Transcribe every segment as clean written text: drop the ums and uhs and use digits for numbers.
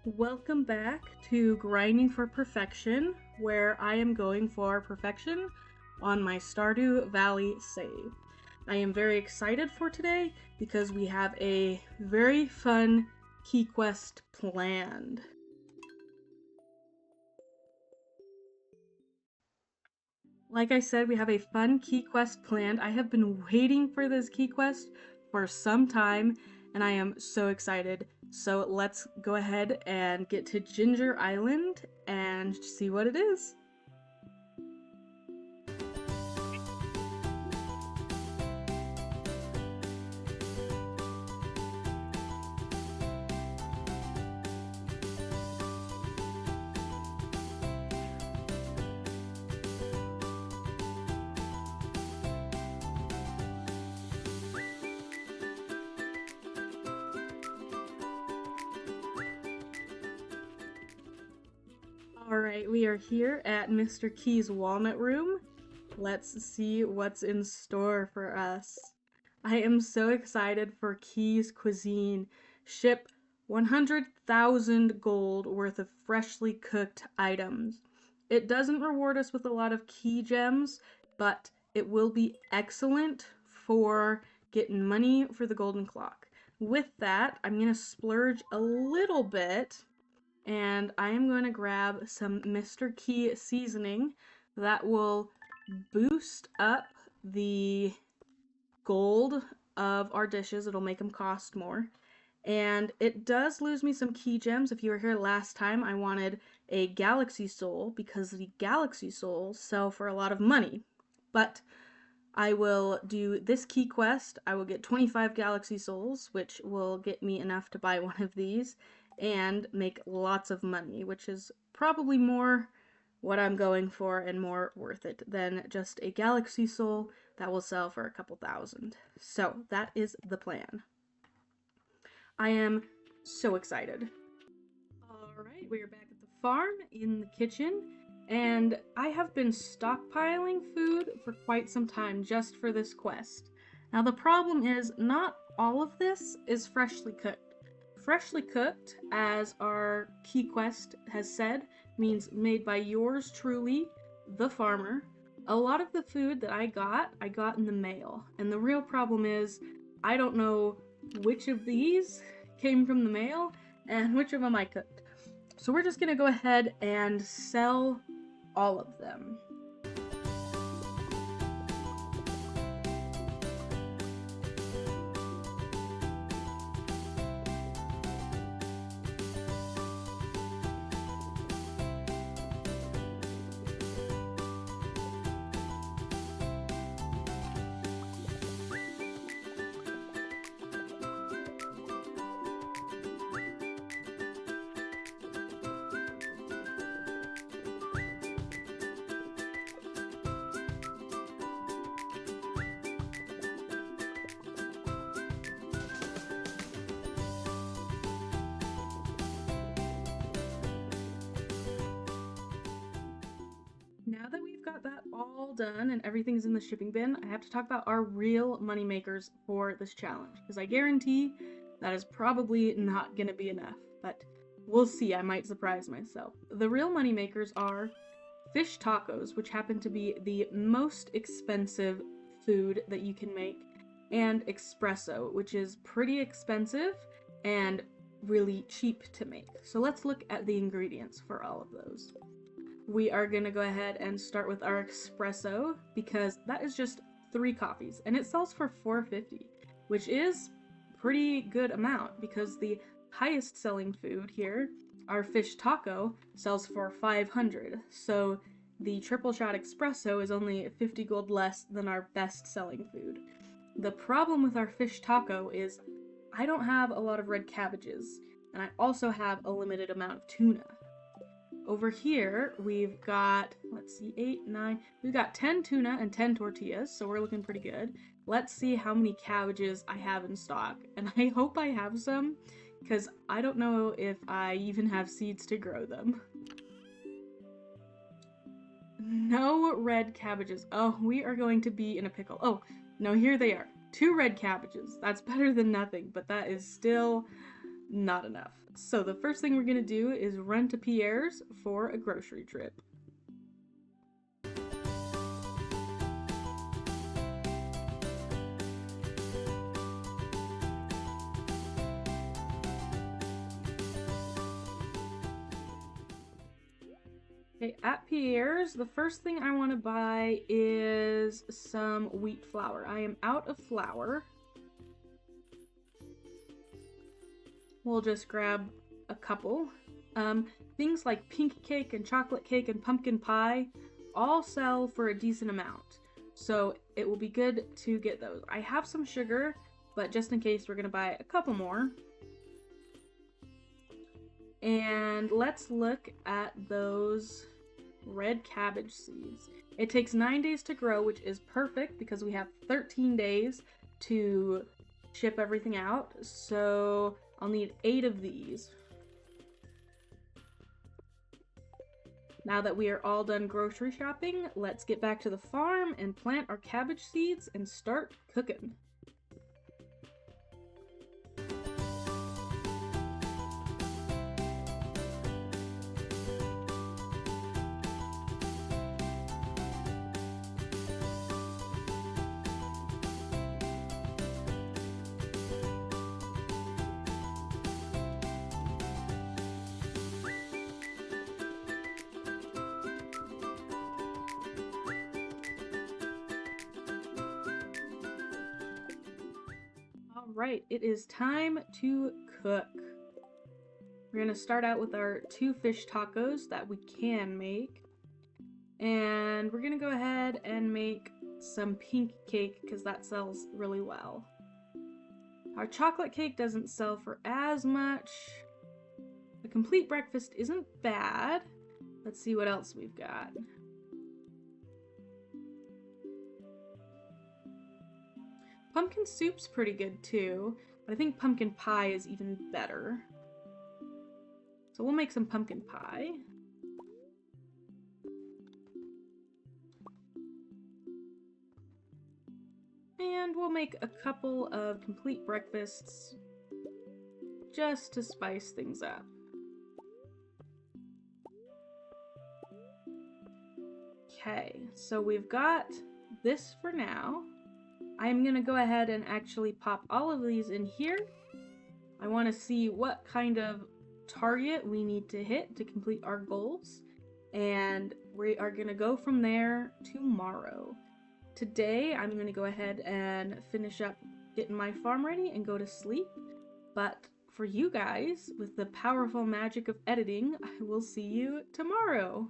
Welcome back to Grinding for Perfection, where I am going for perfection on my Stardew Valley save. I am very excited for today because we have a very fun key quest planned. Like I said, we have a fun key quest planned. I have been waiting for this key quest for some time, and I am so excited. So let's go ahead and get to Ginger Island and see what it is. Alright, we are here at Mr. Key's Walnut Room. Let's see what's in store for us. I am so excited for Key's Cuisine. Ship 100,000 gold worth of freshly cooked items. It doesn't reward us with a lot of key gems, but it will be excellent for getting money for the golden clock. With that, I'm going to splurge a little bit and I am going to grab some Mr. Key seasoning that will boost up the gold of our dishes. It'll make them cost more. And it does lose me some key gems. If you were here last time, I wanted a Galaxy Soul because the Galaxy Souls sell for a lot of money. But I will do this key quest. I will get 25 Galaxy Souls, which will get me enough to buy one of these and make lots of money, which is probably more what I'm going for and more worth it than just a Galaxy Soul that will sell for a couple thousand. So that is the plan. I am so excited. Alright, we are back at the farm in the kitchen, and I have been stockpiling food for quite some time just for this quest. Now the problem is not all of this is freshly cooked. Freshly cooked, as our key quest has said, means made by yours truly, the farmer. A lot of the food that I got in the mail. And the real problem is, I don't know which of these came from the mail and which of them I cooked. So we're just gonna go ahead and sell all of them. Now that we've got that all done and everything's in the shipping bin, I have to talk about our real money makers for this challenge, because I guarantee that is probably not going to be enough, but we'll see. I might surprise myself. The real money makers are fish tacos, which happen to be the most expensive food that you can make, and espresso, which is pretty expensive and really cheap to make. So let's look at the ingredients for all of those. We are going to go ahead and start with our espresso because that is just 3 coffees and it sells for $4.50, which is pretty good amount because the highest selling food here, our fish taco, sells for $500. So the triple shot espresso is only 50 gold less than our best selling food. The problem with our fish taco is I don't have a lot of red cabbages and I also have a limited amount of tuna. Over here, we've got, let's see, 8, 9, we've got 10 tuna and 10 tortillas, so we're looking pretty good. Let's see how many cabbages I have in stock, and I hope I have some, because I don't know if I even have seeds to grow them. No red cabbages. Oh, we are going to be in a pickle. Oh, no, here they are. 2 red cabbages. That's better than nothing, but that is still not enough. So the first thing we're gonna do is run to Pierre's for a grocery trip. Okay, at Pierre's, the first thing I want to buy is some wheat flour. I am out of flour. We'll just grab a couple. Things like pink cake and chocolate cake and pumpkin pie all sell for a decent amount, so it will be good to get those. I have some sugar, but just in case, we're going to buy a couple more. And let's look at those red cabbage seeds. It takes 9 days to grow, which is perfect because we have 13 days to ship everything out. So I'll need 8 of these. Now that we are all done grocery shopping, let's get back to the farm and plant our cabbage seeds and start cooking. Alright, it is time to cook. We're gonna start out with our 2 fish tacos that we can make. And we're gonna go ahead and make some pink cake because that sells really well. Our chocolate cake doesn't sell for as much. The complete breakfast isn't bad. Let's see what else we've got. Pumpkin soup's pretty good too, but I think pumpkin pie is even better. So we'll make some pumpkin pie. And we'll make a couple of complete breakfasts just to spice things up. Okay, so we've got this for now. I'm gonna go ahead and actually pop all of these in here. I want to see what kind of target we need to hit to complete our goals, and we are gonna go from there tomorrow. Today, I'm gonna go ahead and finish up getting my farm ready and go to sleep, but for you guys, with the powerful magic of editing, I will see you tomorrow.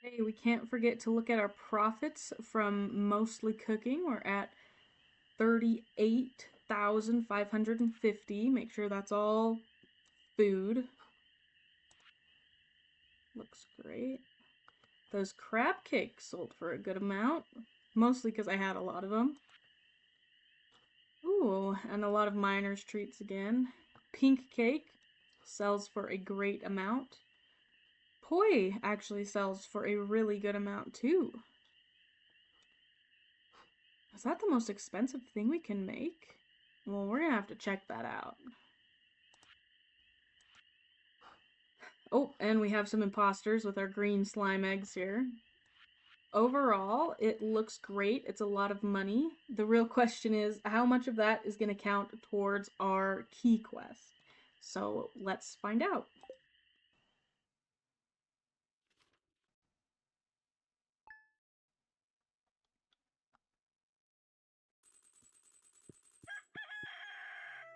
Hey, we can't forget to look at our profits from mostly cooking. We're at 38,550. Make sure that's all food. Looks great. Those crab cakes sold for a good amount, mostly because I had a lot of them. Ooh, and a lot of miner's treats again. Pink cake sells for a great amount. Poi actually sells for a really good amount too. Is that the most expensive thing we can make? Well, we're gonna have to check that out. Oh, and we have some imposters with our green slime eggs here. Overall, it looks great. It's a lot of money. The real question is, how much of that is gonna count towards our key quest? So let's find out.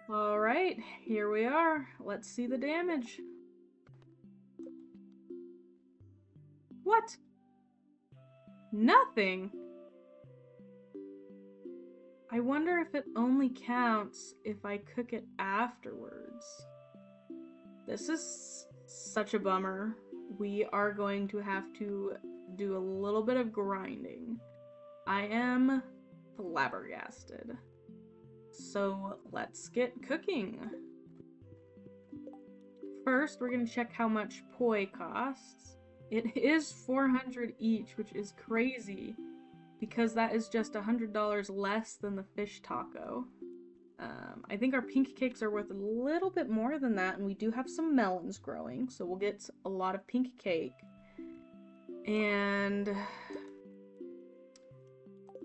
Alright, here we are. Let's see the damage. What? Nothing? I wonder if it only counts if I cook it afterwards. This is such a bummer. We are going to have to do a little bit of grinding. I am flabbergasted. So let's get cooking. First, we're gonna check how much poi costs. It is 400 each, which is crazy. because that is just $100 less than the fish taco. I think our pink cakes are worth a little bit more than that, and we do have some melons growing, so we'll get a lot of pink cake. And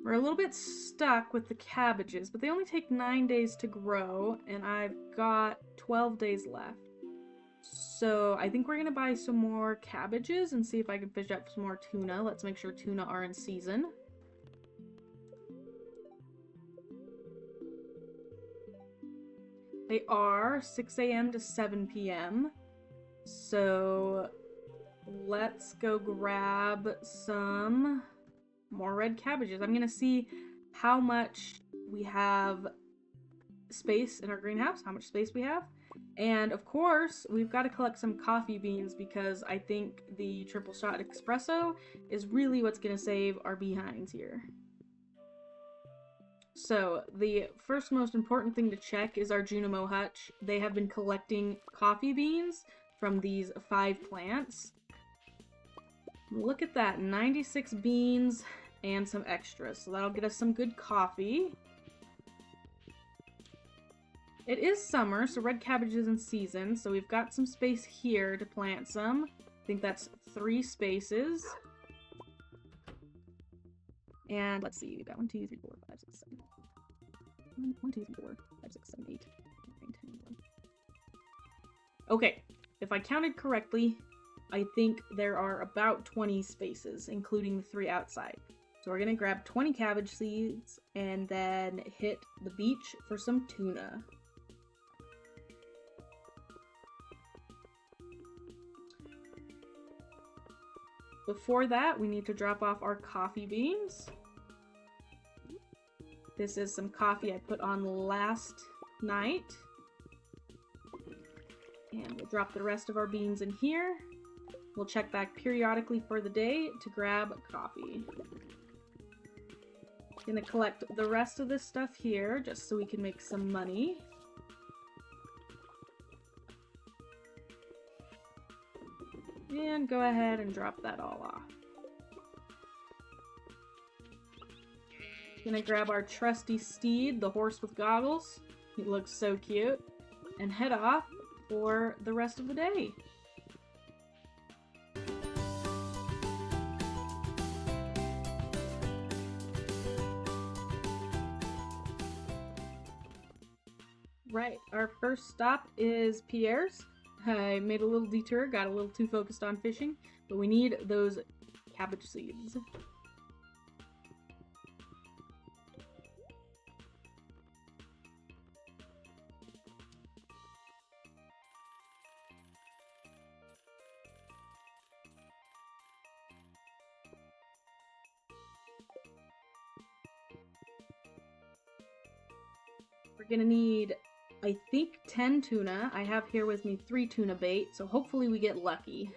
we're a little bit stuck with the cabbages, but they only take 9 days to grow, and I've got 12 days left. So I think we're gonna buy some more cabbages and see if I can fish up some more tuna. Let's make sure tuna are in season. They are 6 a.m. to 7 p.m. So let's go grab some more red cabbages. I'm gonna see how much we have space in our greenhouse, how much space we have. And of course, we've got to collect some coffee beans because I think the triple shot espresso is really what's gonna save our behinds here. So, the first most important thing to check is our Junimo hutch. They have been collecting coffee beans from these 5 plants. Look at that, 96 beans and some extras. So that'll get us some good coffee. It is summer, so red cabbage is in season, so we've got some space here to plant some. I think that's 3 spaces. And let's see, we've got 1, 2, 3, 4, 5, 6, 7. 1, 2, 3, 4, 5, 6, 7, 8, 9, 10, 11. Okay, if I counted correctly, I think there are about 20 spaces, including the 3 outside. So we're gonna grab 20 cabbage seeds and then hit the beach for some tuna. Before that, we need to drop off our coffee beans. This is some coffee I put on last night. And we'll drop the rest of our beans in here. We'll check back periodically for the day to grab coffee. Gonna collect the rest of this stuff here just so we can make some money. And go ahead and drop that all off. Gonna grab our trusty steed, the horse with goggles. He looks so cute. And head off for the rest of the day. Right, our first stop is Pierre's. I made a little detour, got a little too focused on fishing, but we need those cabbage seeds. We're gonna need, I think, 10 tuna. I have here with me 3 tuna bait, so hopefully we get lucky.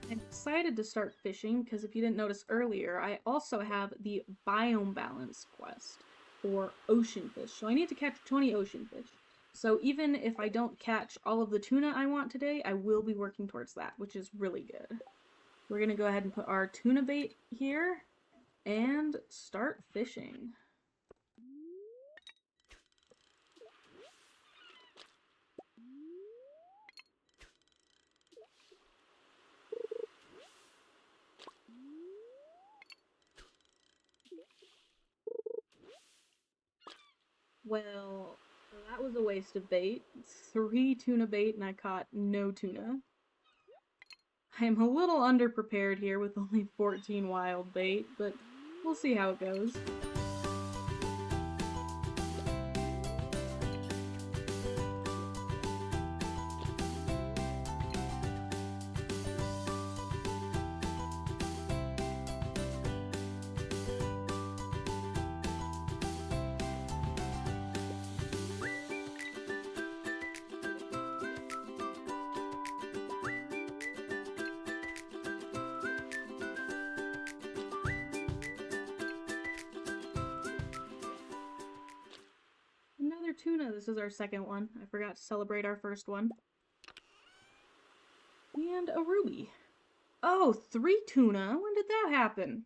I'm excited to start fishing because if you didn't notice earlier, I also have the biome balance quest for ocean fish. So I need to catch 20 ocean fish. So even if I don't catch all of the tuna I want today, I will be working towards that, which is really good. We're going to go ahead and put our tuna bait here and start fishing. Well, that was a waste of bait. 3 tuna bait and I caught no tuna. I'm a little underprepared here with only 14 wild bait, but we'll see how it goes. tuna. This is our second one. I forgot to celebrate our first one. And a ruby. Oh, 3 tuna? When did that happen?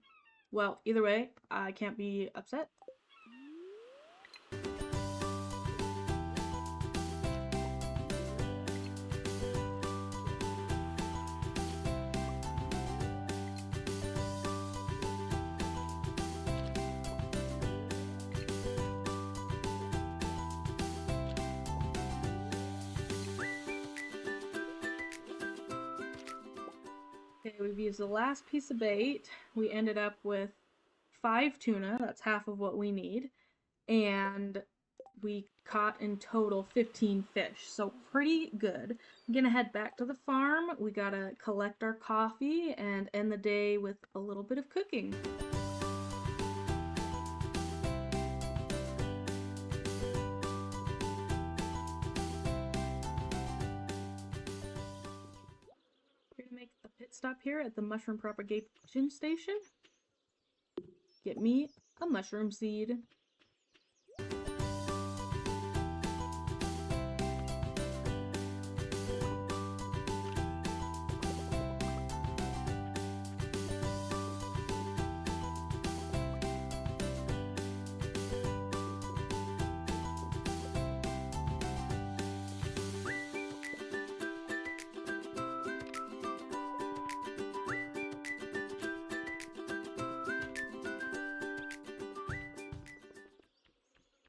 Well, either way, I can't be upset. Okay, we've used the last piece of bait. We ended up with 5 tuna. That's half of what we need. And we caught in total 15 fish, so pretty good. I'm gonna head back to the farm. We gotta collect our coffee and end the day with a little bit of cooking. We're gonna make a pit stop here at the mushroom propagation station. Get me a mushroom seed.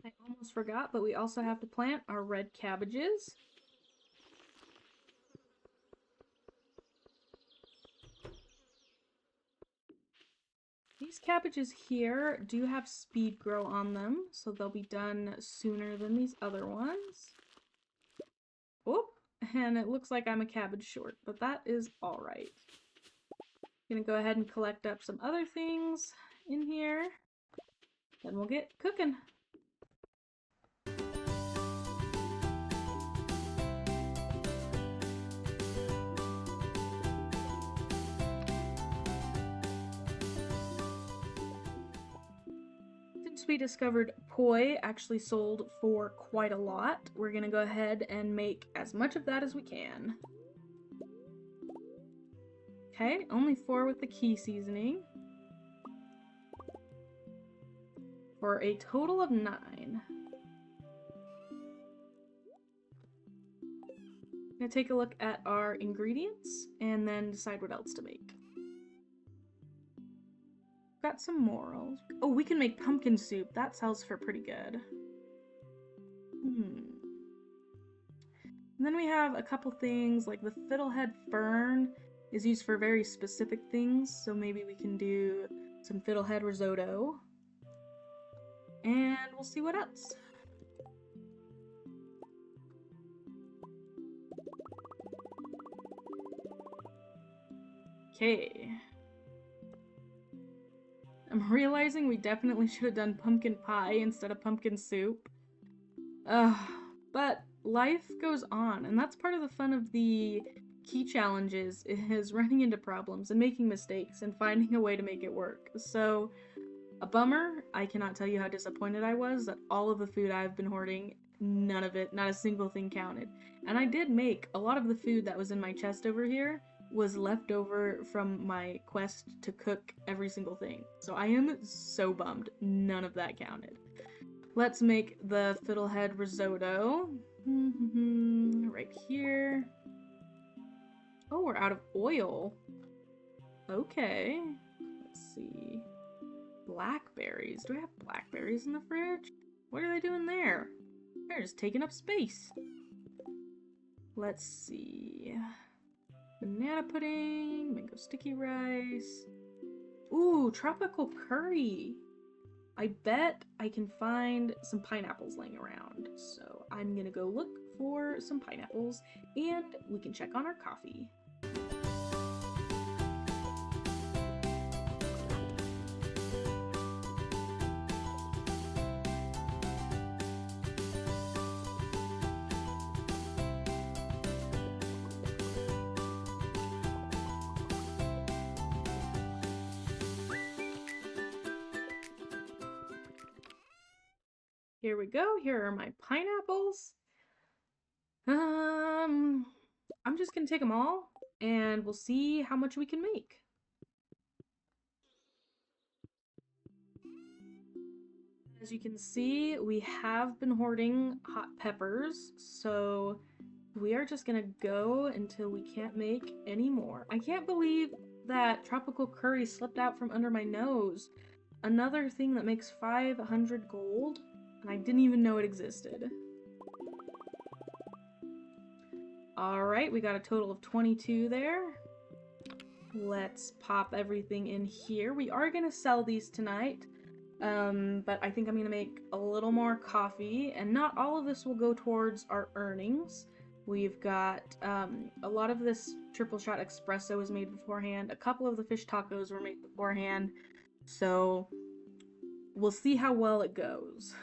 I almost forgot, but we also have to plant our red cabbages. These cabbages here do have speed grow on them, so they'll be done sooner than these other ones. Oh, and it looks like I'm a cabbage short, but that is all right. Gonna go ahead and collect up some other things in here, then we'll get cooking. Since we discovered poi actually sold for quite a lot, we're gonna go ahead and make as much of that as we can. Okay, only 4 with the key seasoning. For a total of 9. I'm gonna take a look at our ingredients and then decide what else to make. Got some morels. Oh, we can make pumpkin soup. That sells for pretty good. And then we have a couple things like the fiddlehead fern is used for very specific things, so maybe we can do some fiddlehead risotto. And we'll see what else. Okay. I'm realizing we definitely should have done pumpkin pie instead of pumpkin soup. But life goes on, and that's part of the fun of the key challenges, is running into problems and making mistakes and finding a way to make it work. So, a bummer. I cannot tell you how disappointed I was that all of the food I've been hoarding, none of it, not a single thing counted. And I did make a lot of the food that was in my chest over here was left over from my quest to cook every single thing. So I am so bummed none of that counted. Let's make the fiddlehead risotto. Right here. Oh, we're out of oil. Okay. Let's see. Blackberries. Do I have blackberries in the fridge? What are they doing there? They're just taking up space. Let's see. Banana pudding, mango sticky rice. Ooh, tropical curry. I bet I can find some pineapples laying around. So I'm gonna go look for some pineapples and we can check on our coffee. Here we go. Here are my pineapples. I'm just gonna take them all, and we'll see how much we can make. As you can see, we have been hoarding hot peppers, so we are just gonna go until we can't make any more. I can't believe that tropical curry slipped out from under my nose. Another thing that makes 500 gold, and I didn't even know it existed. Alright, we got a total of 22 there. Let's pop everything in here. We are gonna sell these tonight. But I think I'm gonna make a little more coffee, and not all of this will go towards our earnings. We've got, a lot of this triple shot espresso was made beforehand. A couple of the fish tacos were made beforehand. So, we'll see how well it goes.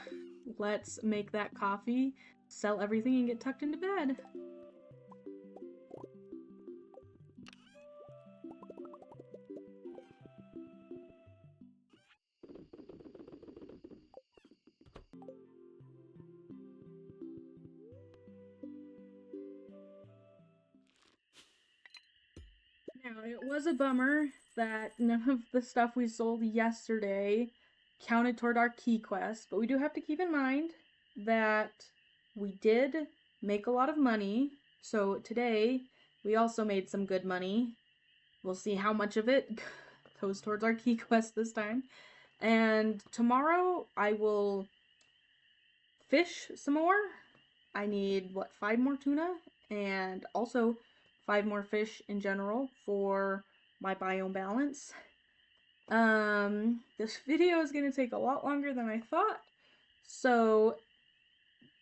Let's make that coffee, sell everything, and get tucked into bed. Now, it was a bummer that none of the stuff we sold yesterday counted toward our key quest, but we do have to keep in mind that we did make a lot of money, so today we also made some good money. We'll see how much of it goes towards our key quest this time. And tomorrow I will fish some more. I need, what, 5 more tuna? And also 5 more fish in general for my biome balance. This video is gonna take a lot longer than I thought. So,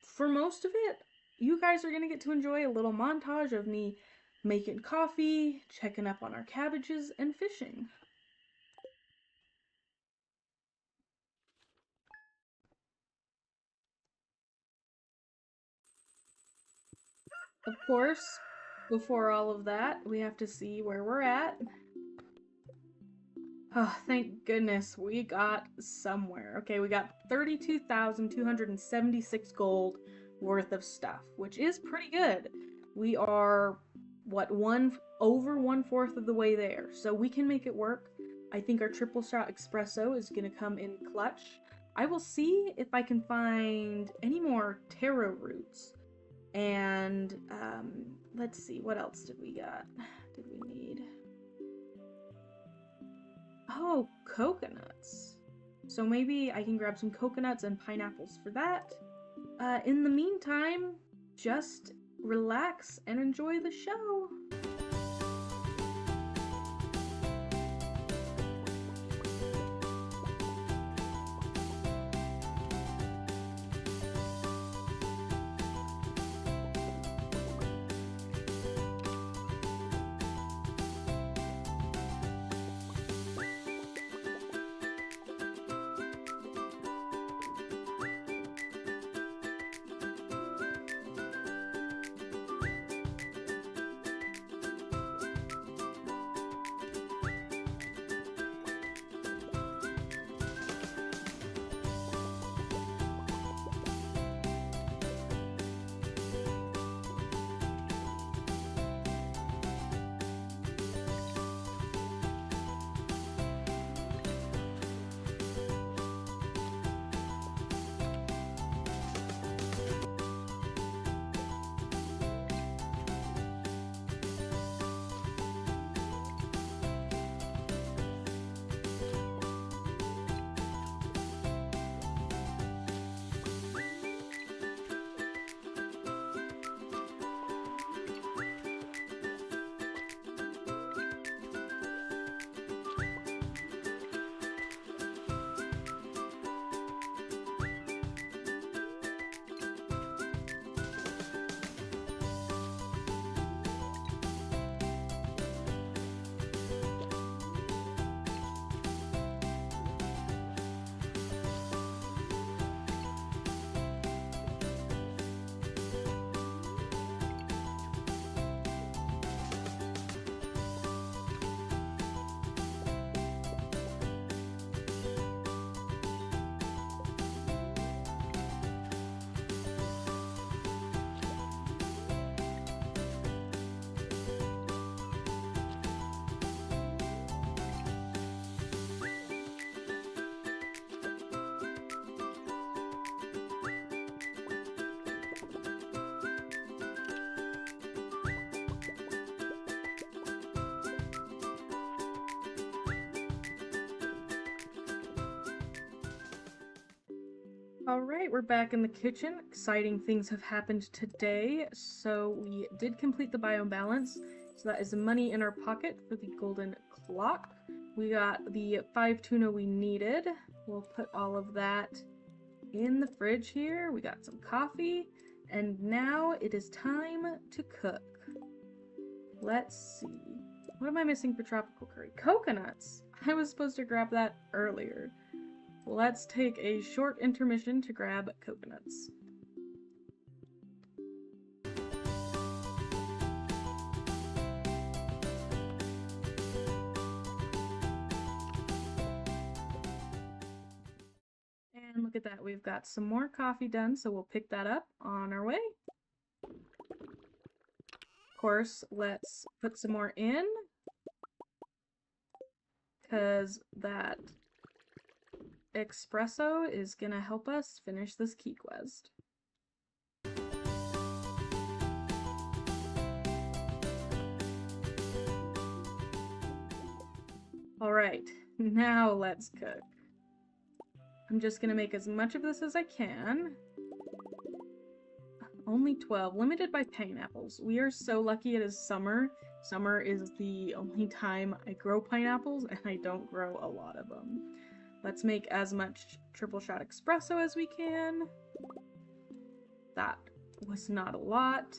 for most of it, you guys are gonna get to enjoy a little montage of me making coffee, checking up on our cabbages, and fishing. Of course, before all of that, we have to see where we're at. Oh, thank goodness we got somewhere. Okay, we got 32,276 gold worth of stuff, which is pretty good. We are, what, over 1/4 of the way there, so we can make it work. I think our triple shot espresso is gonna come in clutch. I will see if I can find any more taro roots. And, let's see, what else did we need? Oh, coconuts. So maybe I can grab some coconuts and pineapples for that. In the meantime, just relax and enjoy the show. Alright, we're back in the kitchen. Exciting things have happened today. So we did complete the biome balance. So that is money in our pocket for the golden clock. We got the 5 tuna we needed. We'll put all of that in the fridge here. We got some coffee. And now it is time to cook. Let's see. What am I missing for tropical curry? Coconuts! I was supposed to grab that earlier. Let's take a short intermission to grab coconuts. And look at that, we've got some more coffee done, so we'll pick that up on our way. Of course, let's put some more in, because that espresso is gonna help us finish this key quest. Alright, now let's cook. I'm just gonna make as much of this as I can. Only 12, limited by pineapples. We are so lucky it is summer. Summer is the only time I grow pineapples, and I don't grow a lot of them. Let's make as much triple shot espresso as we can. That was not a lot.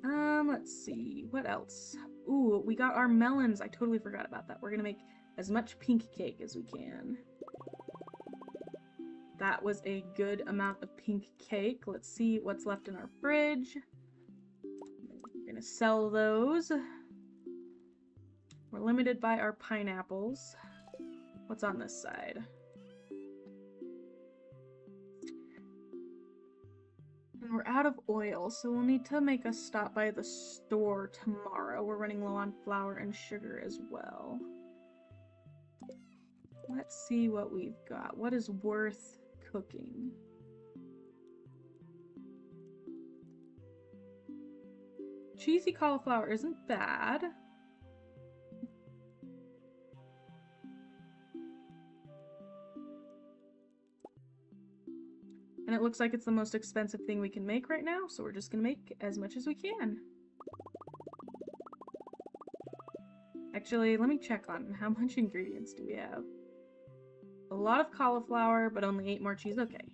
Let's see, what else? Ooh, we got our melons. I totally forgot about that. We're gonna make as much pink cake as we can. That was a good amount of pink cake. Let's see what's left in our fridge. We're gonna sell those. We're limited by our pineapples. What's on this side? And we're out of oil, so we'll need to make a stop by the store tomorrow. We're running low on flour and sugar as well. Let's see what we've got. What is worth cooking? Cheesy cauliflower isn't bad. And it looks like it's the most expensive thing we can make right now, so we're just gonna make as much as we can. Actually, let me check on how much ingredients do we have. A lot of cauliflower, but only 8 more cheese. Okay.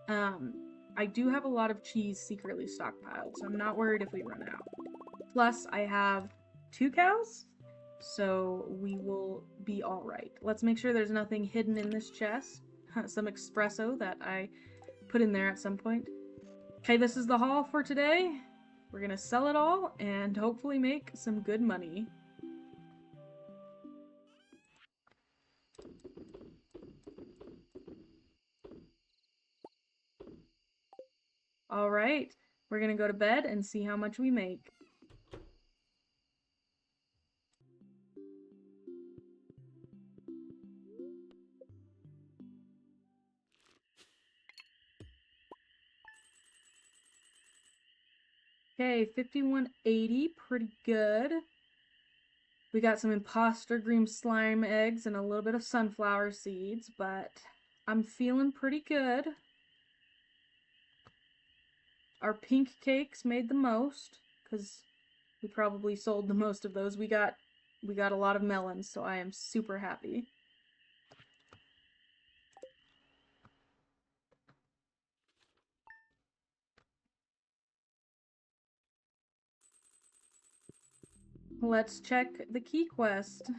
I do have a lot of cheese secretly stockpiled, so I'm not worried if we run out. Plus, I have 2 cows, so we will be alright. Let's make sure there's nothing hidden in this chest. Some espresso that I put in there at some point. Okay, this is the haul for today. We're gonna sell it all and hopefully make some good money. Alright, we're gonna go to bed and see how much we make. Okay, 5180, pretty good. We got some imposter green slime eggs and a little bit of sunflower seeds, but I'm feeling pretty good. Our pink cakes made the most, because we probably sold the most of those. We got a lot of melons, so I am super happy. Let's check the key quest.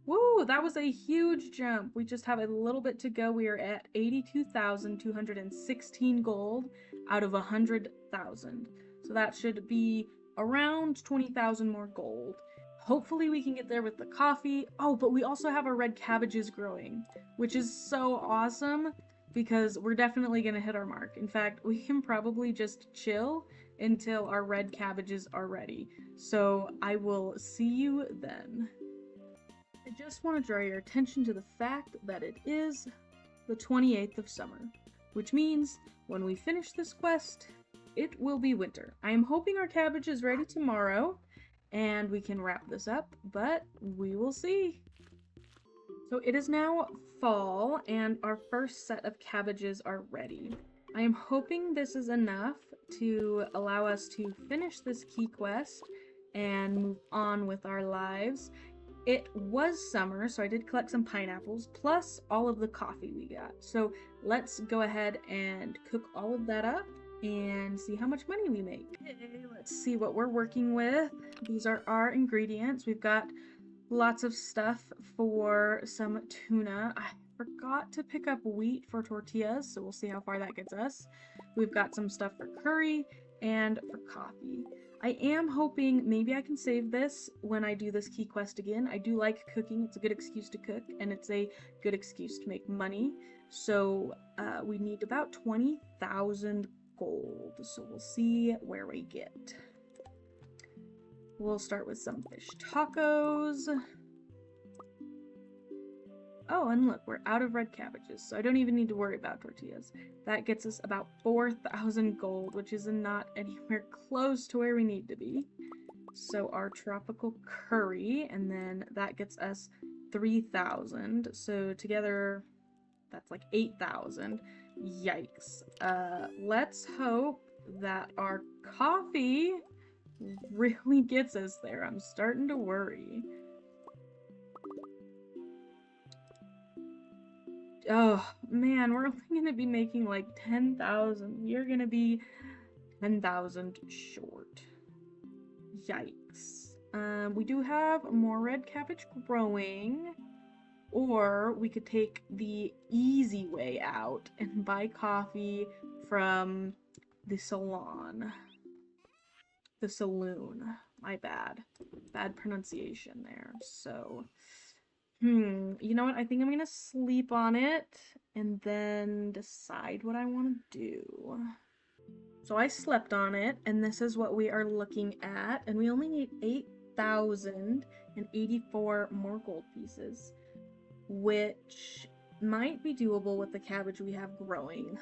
Woo, that was a huge jump. We just have a little bit to go. We are at 82,216 gold out of 100,000. So that should be around 20,000 more gold. Hopefully we can get there with the coffee. Oh, but we also have our red cabbages growing, which is so awesome because we're definitely going to hit our mark. In fact, we can probably just chill until our red cabbages are ready. So I will see you then. I just want to draw your attention to the fact that it is the 28th of summer, which means when we finish this quest, it will be winter. I am hoping our cabbage is ready tomorrow and we can wrap this up, but we will see. So it is now fall, and our first set of cabbages are ready. I am hoping this is enough to allow us to finish this key quest and move on with our lives. It was summer, so I did collect some pineapples, plus all of the coffee we got. So let's go ahead and cook all of that up and see how much money we make. Okay, let's see what we're working with. These are our ingredients. We've got lots of stuff for some tuna. I forgot to pick up wheat for tortillas, so we'll see how far that gets us. We've got some stuff for curry and for coffee. I am hoping maybe I can save this when I do this key quest again. I do like cooking. It's a good excuse to cook, and it's a good excuse to make money. So we need about 20,000 gold. So we'll see where we get. We'll start with some fish tacos. Oh, and look, we're out of red cabbages, so I don't even need to worry about tortillas. That gets us about 4,000 gold, which is not anywhere close to where we need to be. So our tropical curry, and then that gets us 3,000. So together, that's like 8,000. Yikes. Let's hope that our coffee really gets us there. I'm starting to worry. Oh man, we're only gonna be making like 10,000. We're gonna be 10,000 short. Yikes. We do have more red cabbage growing, or we could take the easy way out and buy coffee from the salon. The saloon. My bad. Bad pronunciation there. So, you know what? I think I'm gonna sleep on it and then decide what I want to do. So I slept on it, and this is what we are looking at, and we only need 8,084 more gold pieces, which might be doable with the cabbage we have growing.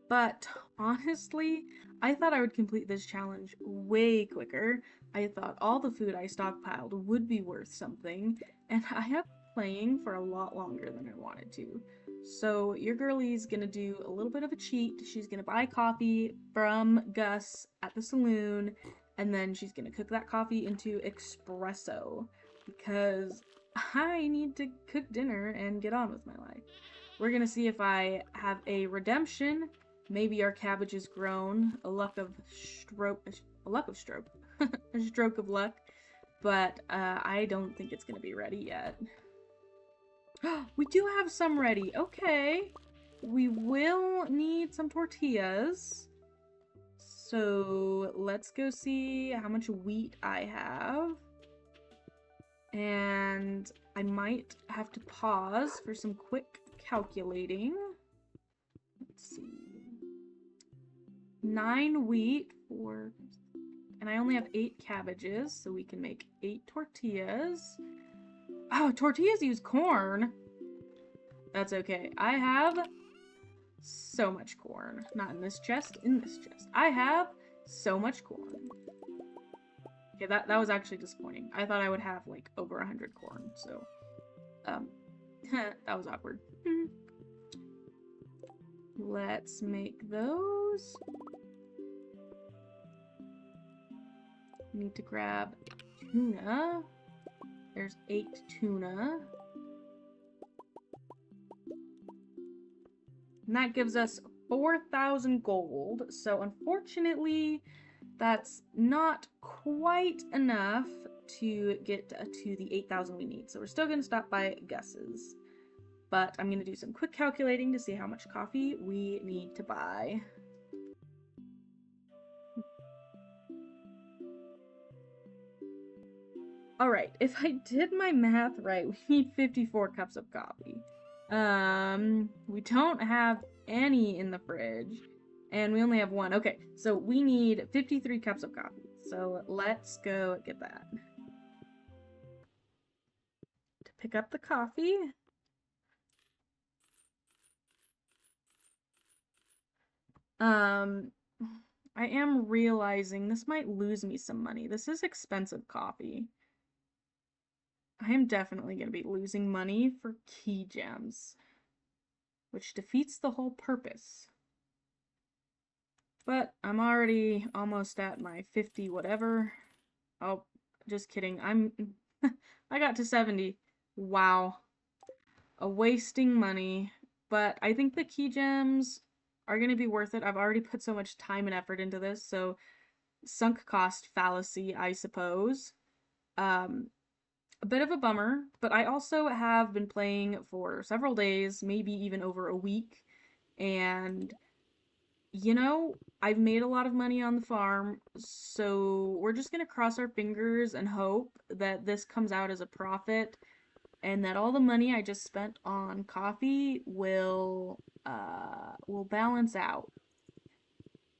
But honestly, I thought I would complete this challenge way quicker. I thought all the food I stockpiled would be worth something, and I have been playing for a lot longer than I wanted to. So your girlie's gonna do a little bit of a cheat. She's gonna buy coffee from Gus at the saloon, and then she's gonna cook that coffee into espresso because I need to cook dinner and get on with my life. We're gonna see if I have a redemption. Maybe our cabbage is grown. A stroke of luck. But I don't think it's gonna be ready yet. We do have some ready. Okay. We will need some tortillas. So let's go see how much wheat I have. And I might have to pause for some quick calculating. Let's see. 9 wheat for... And I only have 8 cabbages, so we can make 8 tortillas. Oh, tortillas use corn. That's okay. I have so much corn. Not in this chest, in this chest. I have so much corn. Okay, that was actually disappointing. I thought I would have like over 100 corn, so that was awkward. Let's make those. Need to grab tuna. There's 8 tuna. And that gives us 4,000 gold. So unfortunately, that's not quite enough to get to the 8,000 we need. So we're still going to stop by Gus's. But I'm going to do some quick calculating to see how much coffee we need to buy. Alright, if I did my math right, we need 54 cups of coffee. We don't have any in the fridge, and we only have 1. Okay, so we need 53 cups of coffee. So let's go get that. To pick up the coffee. I am realizing this might lose me some money. This is expensive coffee. I am definitely going to be losing money for key gems, which defeats the whole purpose. But I'm already almost at my 50 whatever. Oh, just kidding. I got to 70. Wow. Wasting money. But I think the key gems are going to be worth it. I've already put so much time and effort into this, so sunk cost fallacy, I suppose. A bit of a bummer, but I also have been playing for several days, maybe even over a week, and I've made a lot of money on the farm, so we're just gonna cross our fingers and hope that this comes out as a profit and that all the money I just spent on coffee will balance out.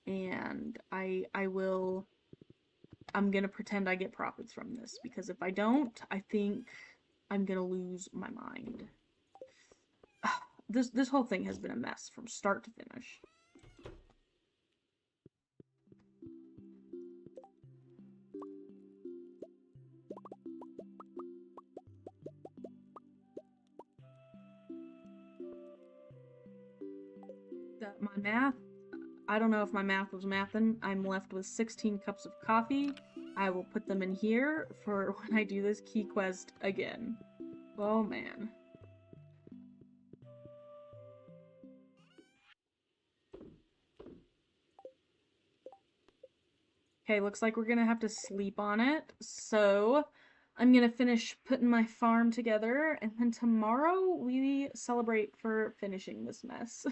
And I'm gonna pretend I get profits from this, because if I don't, I think I'm gonna lose my mind. This whole thing has been a mess from start to finish. My math, I don't know if my math was mathin'. I'm left with 16 cups of coffee. I will put them in here for when I do this key quest again. Oh man. Okay, looks like we're gonna have to sleep on it. So I'm gonna finish putting my farm together, and then tomorrow we celebrate for finishing this mess.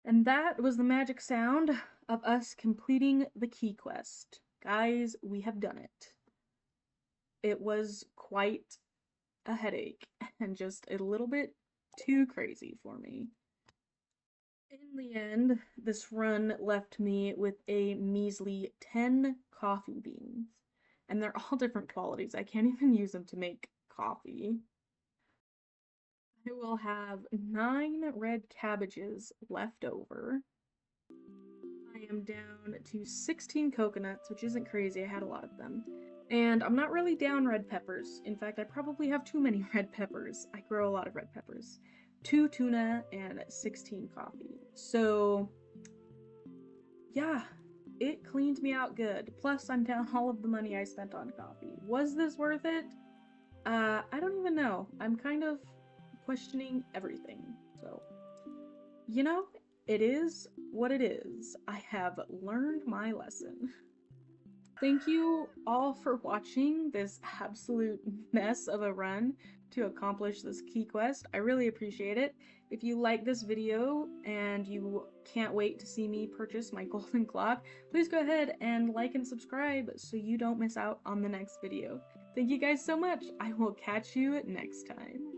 And that was the magic sound of us completing the key quest. Guys, we have done it. It was quite a headache and just a little bit too crazy for me. In the end, this run left me with a measly 10 coffee beans. And they're all different qualities. I can't even use them to make coffee. I will have 9 red cabbages left over. I am down to 16 coconuts, which isn't crazy. I had a lot of them. And I'm not really down red peppers. In fact, I probably have too many red peppers. I grow a lot of red peppers. 2 tuna and 16 coffee. So, yeah, it cleaned me out good. Plus, I'm down all of the money I spent on coffee. Was this worth it? I don't even know. I'm kind of questioning everything. So, it is what it is. I have learned my lesson. Thank you all for watching this absolute mess of a run to accomplish this key quest. I really appreciate it. If you like this video and you can't wait to see me purchase my golden clock, please go ahead and like and subscribe so you don't miss out on the next video. Thank you guys so much. I will catch you next time.